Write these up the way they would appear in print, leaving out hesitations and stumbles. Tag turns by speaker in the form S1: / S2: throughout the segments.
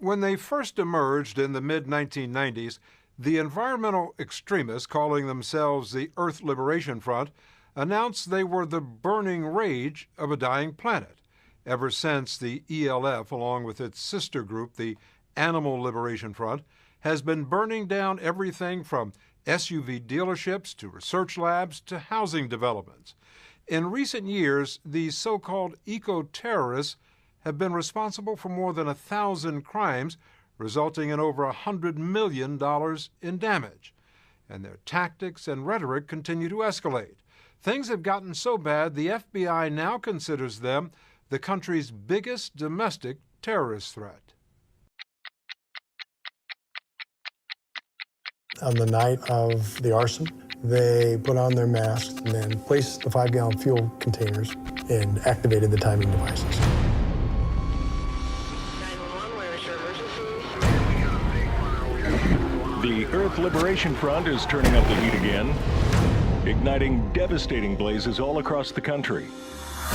S1: When they first emerged in the mid-1990s, the environmental extremists, calling themselves the Earth Liberation Front, announced they were the burning rage of a dying planet. Ever since, the ELF, along with its sister group, the Animal Liberation Front, has been burning down everything from SUV dealerships to research labs to housing developments. In recent years, these so-called eco-terrorists have been responsible for more than 1,000 crimes, resulting in over $100 million in damage. And their tactics and rhetoric continue to escalate. Things have gotten so bad, the FBI now considers them the country's biggest domestic terrorist threat.
S2: On the night of the arson, they put on their masks and then placed the 5-gallon fuel containers and activated the timing devices.
S3: The Earth Liberation Front is turning up the heat again, igniting devastating blazes all across the country.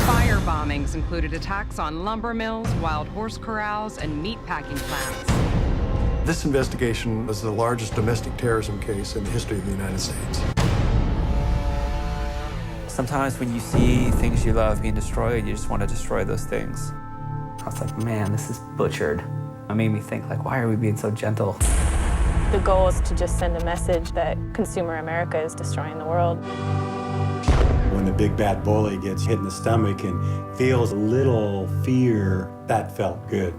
S4: Fire bombings included attacks on lumber mills, wild horse corrals, and meat packing plants.
S2: This investigation was the largest domestic terrorism case in the history of the United States.
S5: Sometimes when you see things you love being destroyed, you just want to destroy those things. I was like, man, this is butchered. It made me think, like, why are we being so gentle?
S6: The goal is to just send a message that consumer America is destroying the world.
S7: When the big bad bully gets hit in the stomach and feels a little fear, that felt good.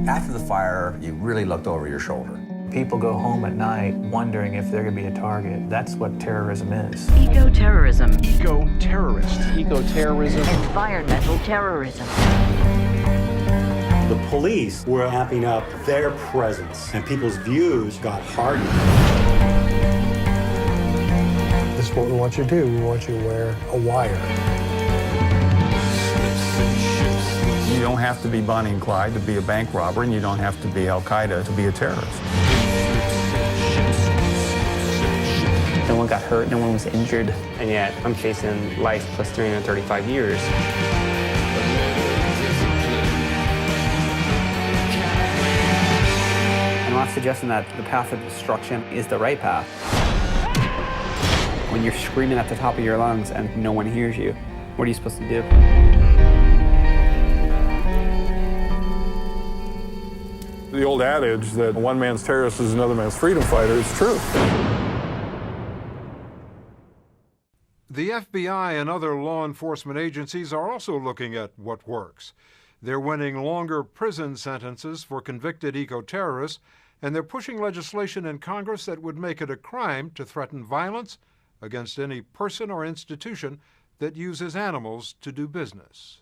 S8: After the fire, you really looked over your shoulder.
S5: People go home at night wondering if they're going to be a target. That's what terrorism is.
S9: Eco-terrorism.
S3: Eco-terrorist.
S9: Eco-terrorism. Environmental terrorism.
S7: The police were amping up their presence, and people's views got hardened.
S2: This is what we want you to do. We want you to wear a wire.
S10: You don't have to be Bonnie and Clyde to be a bank robber, and you don't have to be Al-Qaeda to be a terrorist.
S5: No one got hurt, no one was injured, and yet I'm facing life plus 335 years. I'm not suggesting that the path of destruction is the right path. When you're screaming at the top of your lungs and no one hears you, what are you supposed to do?
S10: The old adage that one man's terrorist is another man's freedom fighter is true.
S1: The FBI and other law enforcement agencies are also looking at what works. They're winning longer prison sentences for convicted eco-terrorists, and they're pushing legislation in Congress that would make it a crime to threaten violence against any person or institution that uses animals to do business.